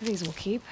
These will keep.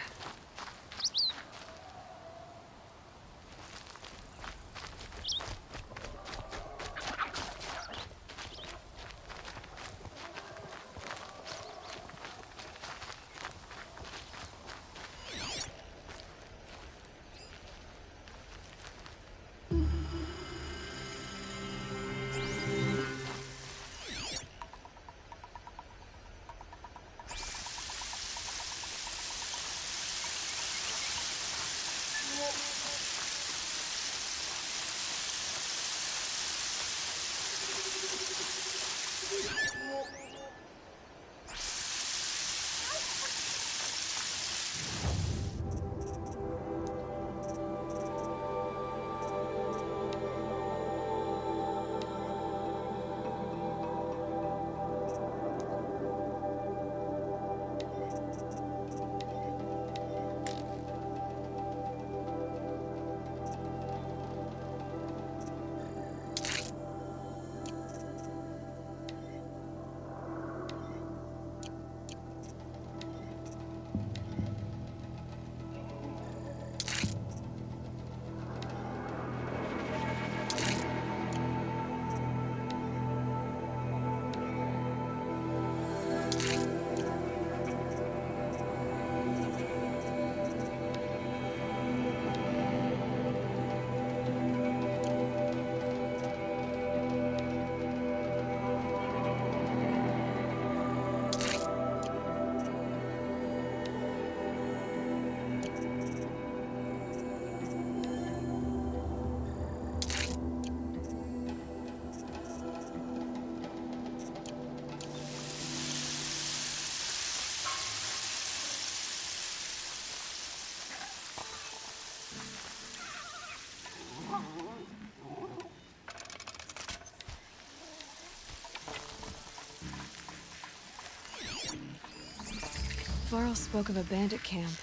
Varl spoke of a bandit camp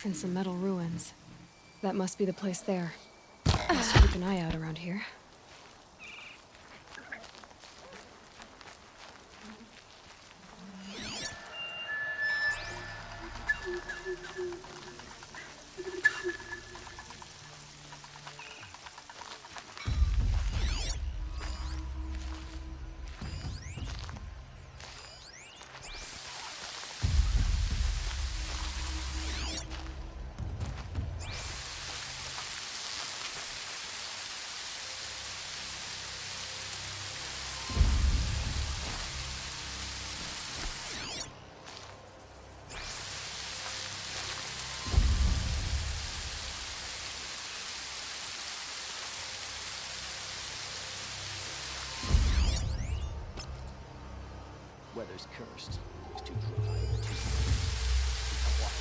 and some metal ruins. That must be the place there. Let's keep an eye out around here. Weather's cursed. It's too dry. Too quiet.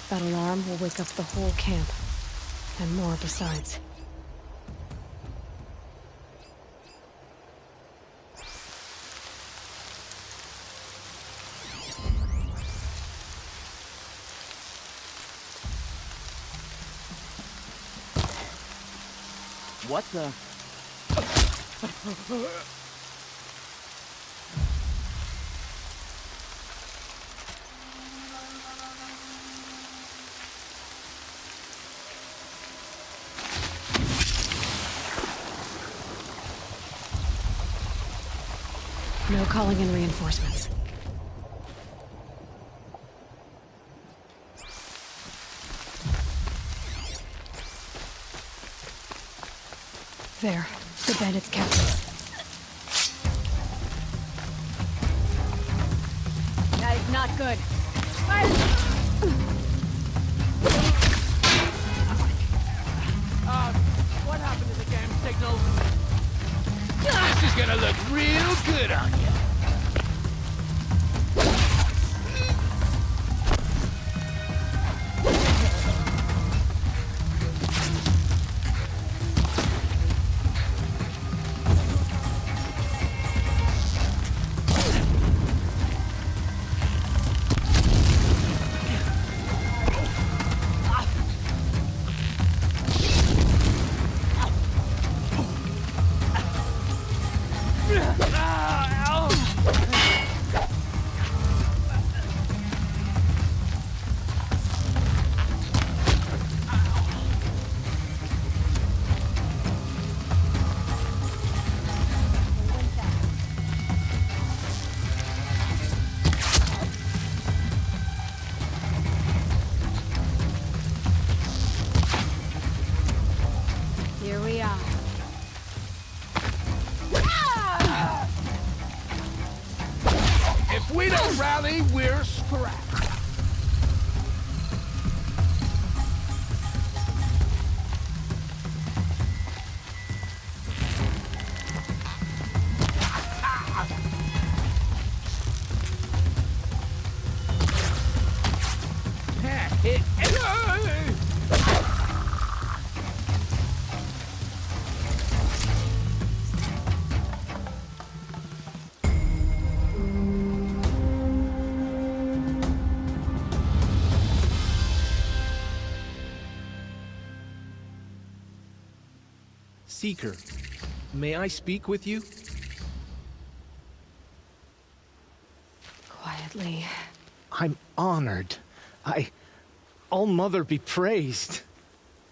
That alarm will wake up the whole camp, and more besides. What the? No calling in reinforcements. There. The bandits' captives. That is not good. What happened to the game signal? This is gonna look real good on you. Here we are. If we don't rally, we're scrapped. Seeker, may I speak with you? Quietly. I'm honored. All-Mother be praised.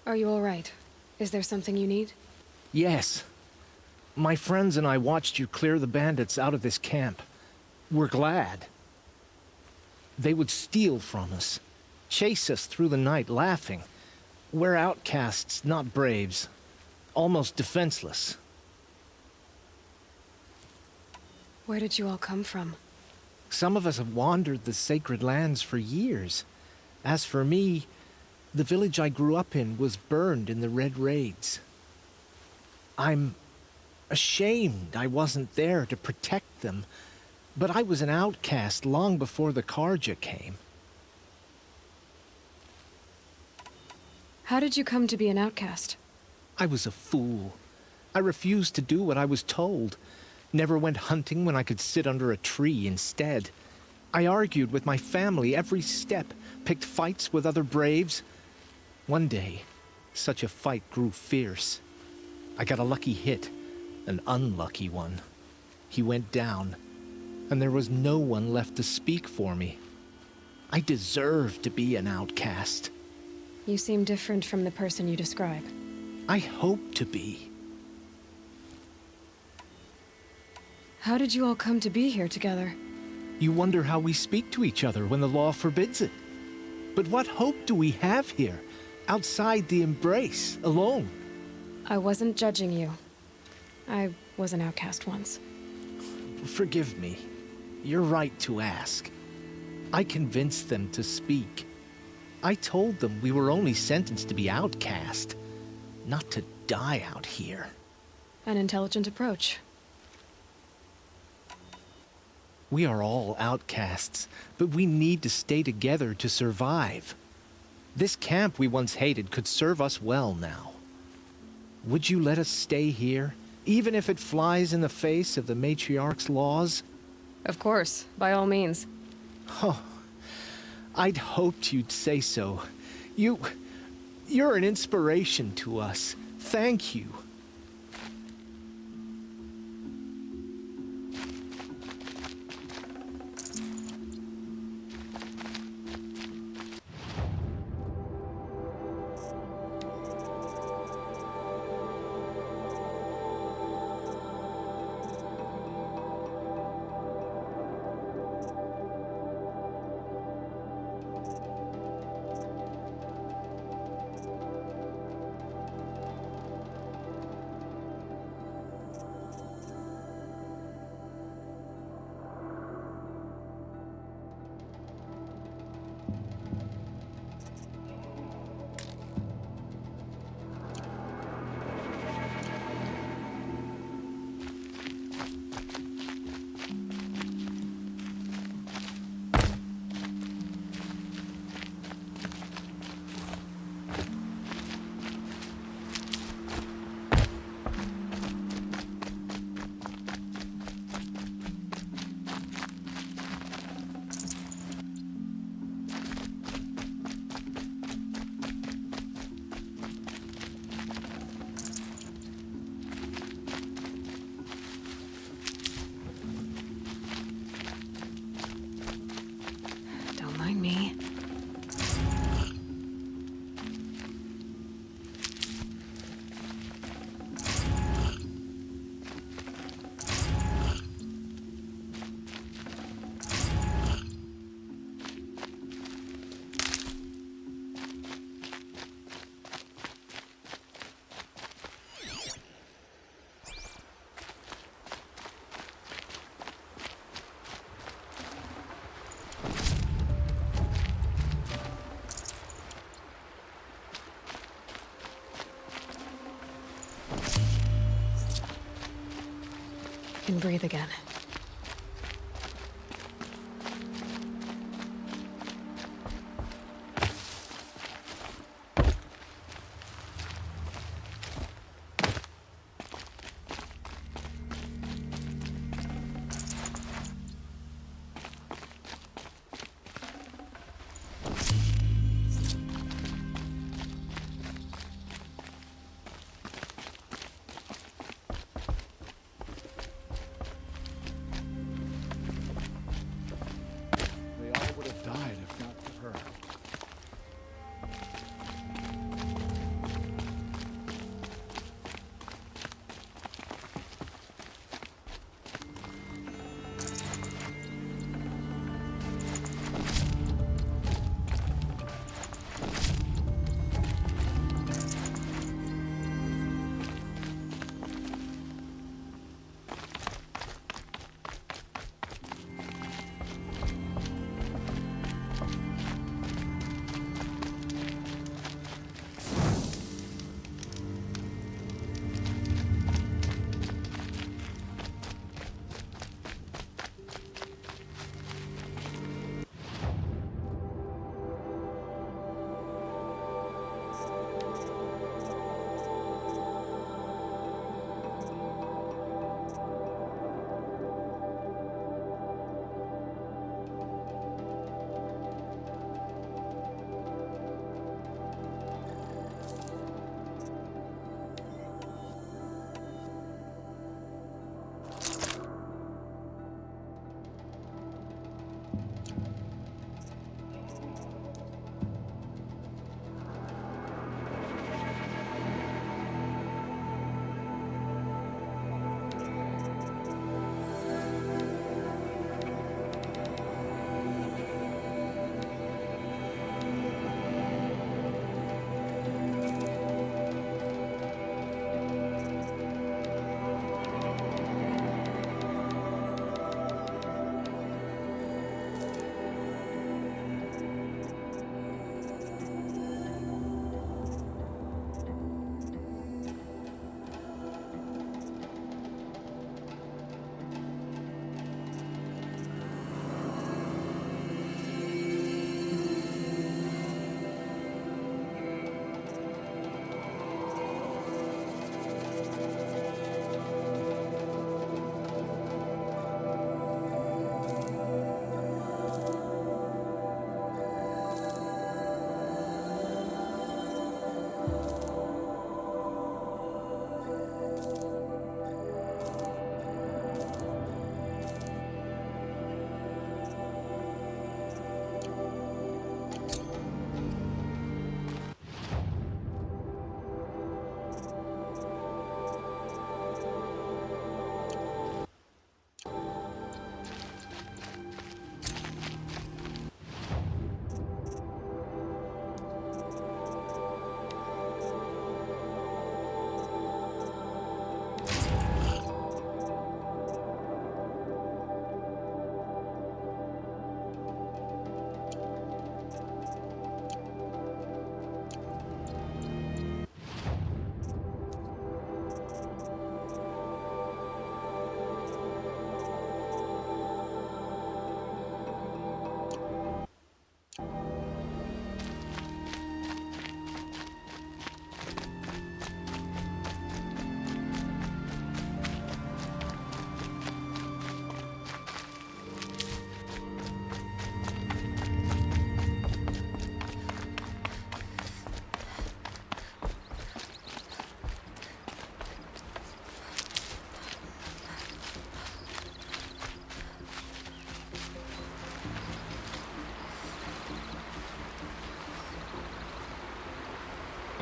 Are you all right? Is there something you need? Yes. My friends and I watched you clear the bandits out of this camp. We're glad. They would steal from us, chase us through the night laughing. We're outcasts, not braves. Almost defenseless. Where did you all come from? Some of us have wandered the sacred lands for years. As for me, the village I grew up in was burned in the Red Raids. I'm ashamed I wasn't there to protect them, but I was an outcast long before the Karja came. How did you come to be an outcast? I was a fool. I refused to do what I was told. Never went hunting when I could sit under a tree instead. I argued with my family every step, picked fights with other braves. One day, such a fight grew fierce. I got a lucky hit, an unlucky one. He went down, and there was no one left to speak for me. I deserved to be an outcast. You seem different from the person you describe. I hope to be. How did you all come to be here together? You wonder how we speak to each other when the law forbids it. But what hope do we have here, outside the embrace, alone? I wasn't judging you. I was an outcast once. Forgive me. You're right to ask. I convinced them to speak. I told them we were only sentenced to be outcast, not to die out here. An intelligent approach. We are all outcasts, but we need to stay together to survive. This camp we once hated could serve us well now. Would you let us stay here, even if it flies in the face of the matriarch's laws? Of course, by all means. Oh, I'd hoped you'd say so. You're an inspiration to us. Thank you. can breathe again.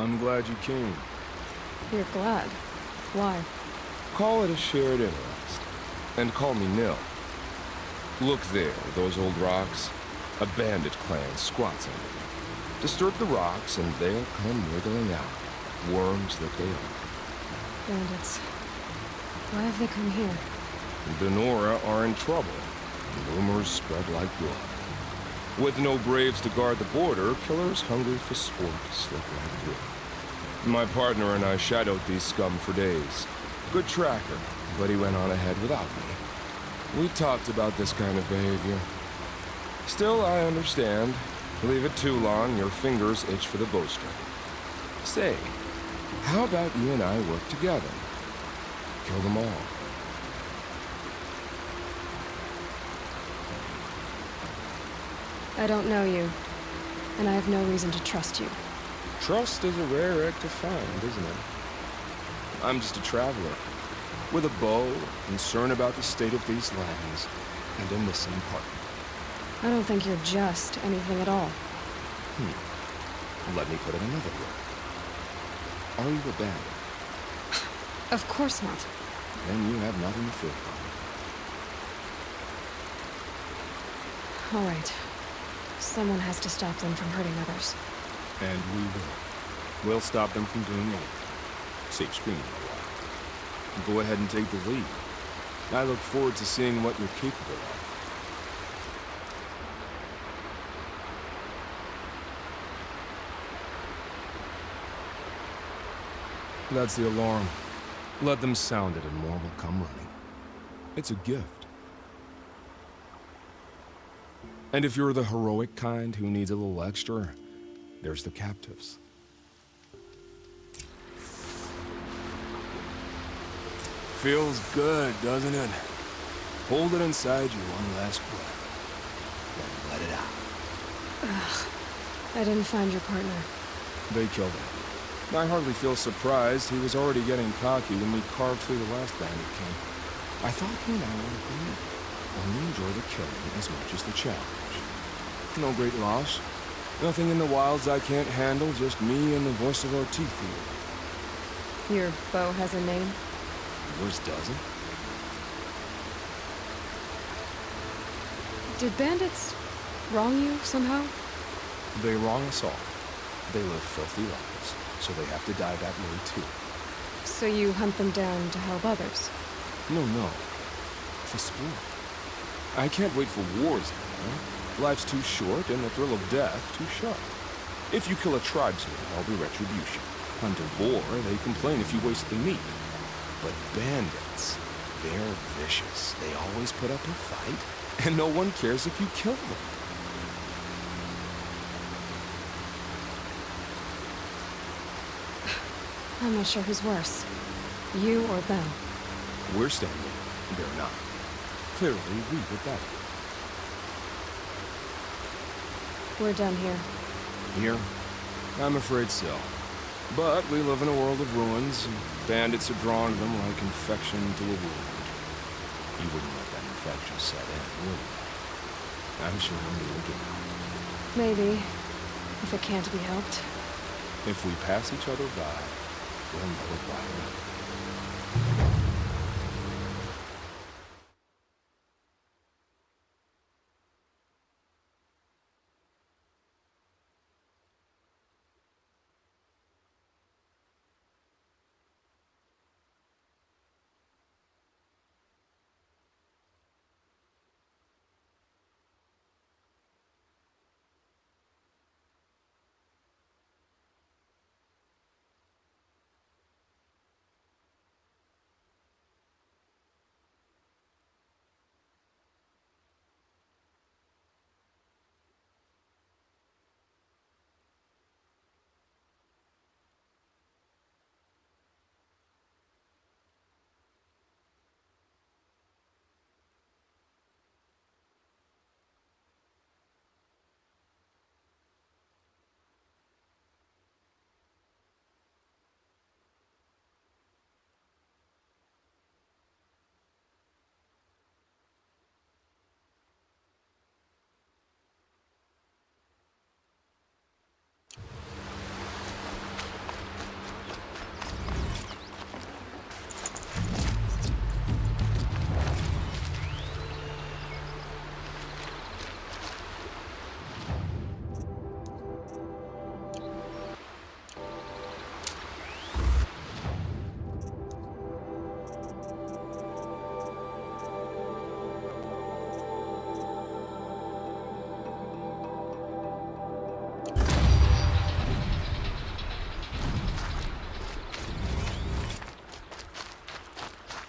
I'm glad you came. You're glad. Why? Call it a shared interest. And call me Nil. Look there, those old rocks. A bandit clan squats under them. Disturb the rocks and they'll come wriggling out. Worms that they are. Bandits. Why have they come here? The Nora are in trouble. Rumors spread like blood. With no braves to guard the border, killers hungry for sport slip right through. My partner and I shadowed these scum for days. Good tracker, but he went on ahead without me. We talked about this kind of behavior. Still, I understand. Leave it too long, your fingers itch for the bowstring. Say, how about you and I work together? Kill them all. I don't know you, and I have no reason to trust you. Trust is a rare egg to find, isn't it? I'm just a traveler, with a bow, concern about the state of these lands, and a missing partner. I don't think you're just anything at all. Let me put it another way. Are you a bandit? Of course not. Then you have nothing to fear from. All right. Someone has to stop them from hurting others. And we will. We'll stop them from doing anything. Save screaming a while. Go ahead and take the lead. I look forward to seeing what you're capable of. That's the alarm. Let them sound it and more will come running. It's a gift. And if you're the heroic kind who needs a little extra, there's the captives. Feels good, doesn't it? Hold it inside you one last breath. Then let it out. Ugh. I didn't find your partner. They killed him. I hardly feel surprised. He was already getting cocky when we carved through the last bandit camp. I thought he and I were agreed. Only enjoy the killing as much as the challenge. No great loss. Nothing in the wilds I can't handle, just me and the voice of our teeth here. Your bow has a name? Yours doesn't? Did bandits wrong you somehow? They wrong us all. They live filthy lives, so they have to die that way too. So you hunt them down to help others? No. For sport. I can't wait for wars anymore. Life's too short and the thrill of death too sharp. If you kill a tribesman, there'll be retribution. Hunt a boar, they complain if you waste the meat. But bandits, they're vicious. They always put up a fight, and no one cares if you kill them. I'm not sure who's worse. You or them. We're standing. They're not. Clearly, we were better. We're done here. Here? I'm afraid so. But we live in a world of ruins, and bandits are drawn to them like infection to a wound. You wouldn't let that infection set in, would you? I'm sure you would. Maybe. If it can't be helped. If we pass each other by, we'll know it right away.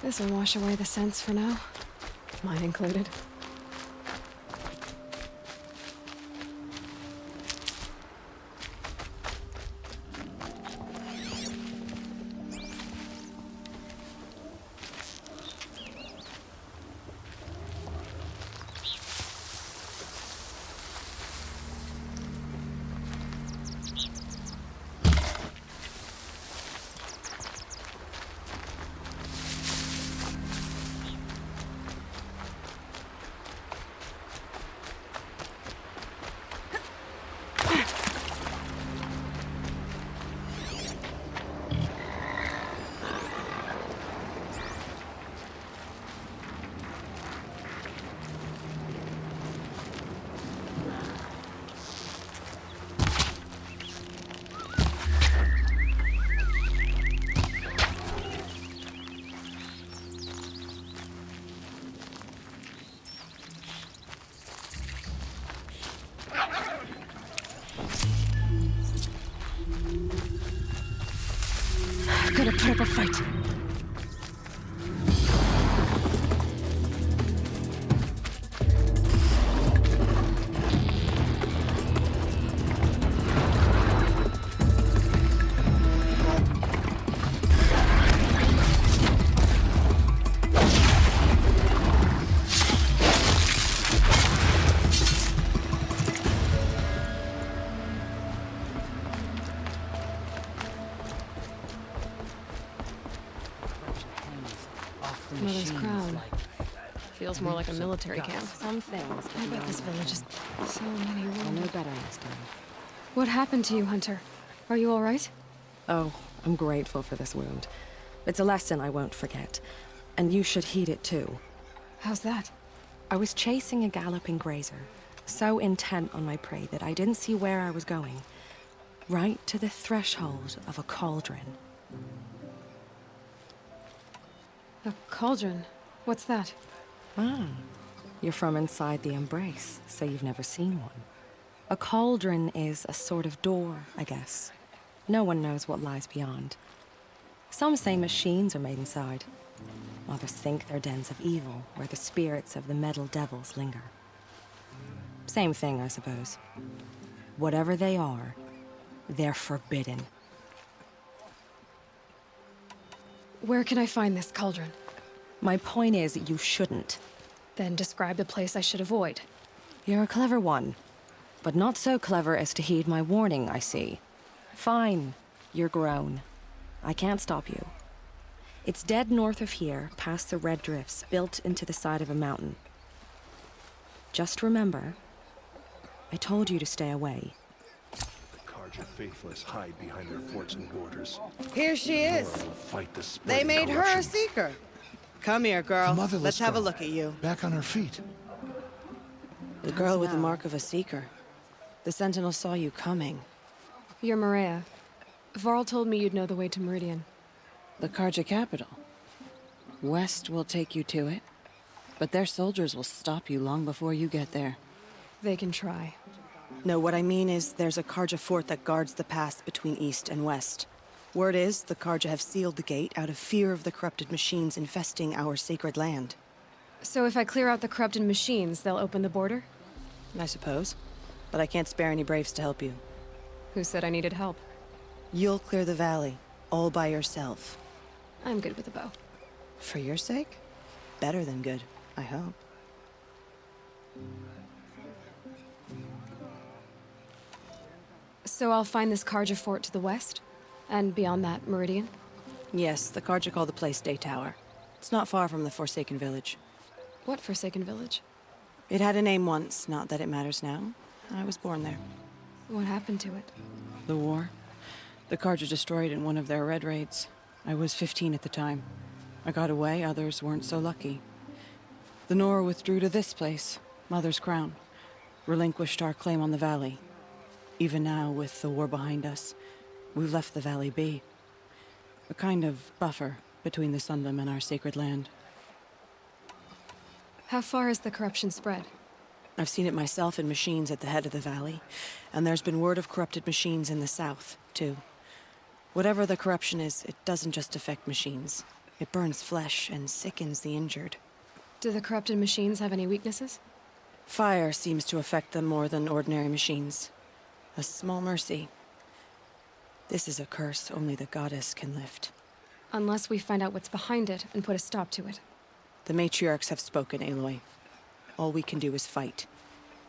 This'll wash away the scents for now. Mine included. Gotta put up a fight. Mother's crown. Feels more like a military camp. Some things. I bet this village is so many I'll know wounded. better next time. What happened to you, Hunter? Are you all right? Oh, I'm grateful for this wound. It's a lesson I won't forget. And you should heed it too. How's that? I was chasing a galloping grazer, so intent on my prey that I didn't see where I was going. Right to the threshold of a cauldron. A cauldron? What's that? Ah, you're from inside the embrace, so you've never seen one. A cauldron is a sort of door, I guess. No one knows what lies beyond. Some say machines are made inside. Others think they're dens of evil, where the spirits of the metal devils linger. Same thing, I suppose. Whatever they are, they're forbidden. Where can I find this cauldron? My point is, you shouldn't. Then describe the place I should avoid. You're a clever one, but not so clever as to heed my warning, I see. Fine, you're grown. I can't stop you. It's dead north of here, past the red drifts, built into the side of a mountain. Just remember, I told you to stay away. The Carja faithless hide behind their forts and borders. Here she is. Nora will fight the They spreading made her a corruption. seeker. Come here, girl. Motherless Let's have a girl, look at you. Back on her feet. The girl with the mark of a seeker. The Sentinel saw you coming. You're Maria. Varl told me you'd know the way to Meridian. The Carja capital. West will take you to it, but their soldiers will stop you long before you get there. They can try. No, what I mean is there's a Carja fort that guards the pass between east and west. Word is the Carja have sealed the gate out of fear of the corrupted machines infesting our sacred land. So if I clear out the corrupted machines, they'll open the border? I suppose. But I can't spare any braves to help you. Who said I needed help? You'll clear the valley, all by yourself. I'm good with a bow. For your sake? Better than good, I hope. So I'll find this Carja fort to the west? And beyond that, Meridian? Yes, the Carja call the place Day Tower. It's not far from the Forsaken Village. What Forsaken Village? It had a name once, not that it matters now. I was born there. What happened to it? The war. The Carja destroyed in one of their red raids. I was 15 at the time. I got away, others weren't so lucky. The Nora withdrew to this place, Mother's Crown. Relinquished our claim on the valley. Even now, with the war behind us, we've left the valley be. A kind of buffer between the Sundom and our sacred land. How far has the corruption spread? I've seen it myself in machines at the head of the valley, and there's been word of corrupted machines in the south, too. Whatever the corruption is, it doesn't just affect machines. It burns flesh and sickens the injured. Do the corrupted machines have any weaknesses? Fire seems to affect them more than ordinary machines. A small mercy. This is a curse only the goddess can lift. Unless we find out what's behind it and put a stop to it. The matriarchs have spoken, Aloy. All we can do is fight,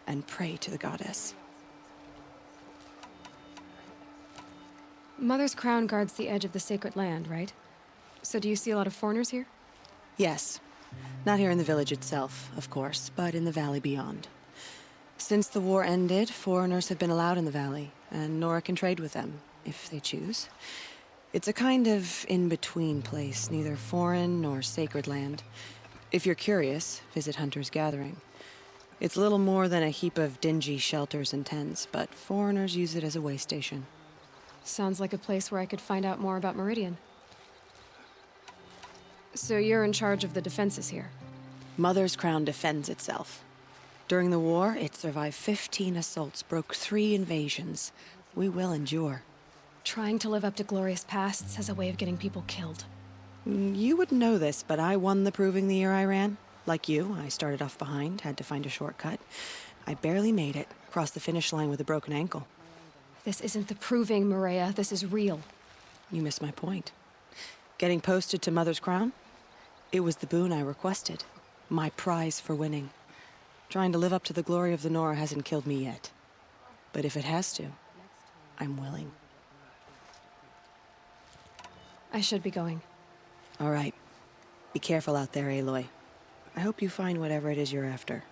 and pray to the goddess. Mother's crown guards the edge of the sacred land, right? So do you see a lot of foreigners here? Yes. Not here in the village itself, of course, but in the valley beyond. Since the war ended, foreigners have been allowed in the valley, and Nora can trade with them, if they choose. It's a kind of in-between place, neither foreign nor sacred land. If you're curious, visit Hunter's Gathering. It's little more than a heap of dingy shelters and tents, but foreigners use it as a way station. Sounds like a place where I could find out more about Meridian. So you're in charge of the defenses here? Mother's Crown defends itself. During the war, it survived 15 assaults, broke 3 invasions. We will endure. Trying to live up to glorious pasts has a way of getting people killed. You wouldn't know this, but I won the proving the year I ran. Like you, I started off behind, had to find a shortcut. I barely made it, crossed the finish line with a broken ankle. This isn't the proving, Maria. This is real. You missed my point. Getting posted to Mother's Crown? It was the boon I requested. My prize for winning. Trying to live up to the glory of the Nora hasn't killed me yet. But if it has to, I'm willing. I should be going. All right. Be careful out there, Aloy. I hope you find whatever it is you're after.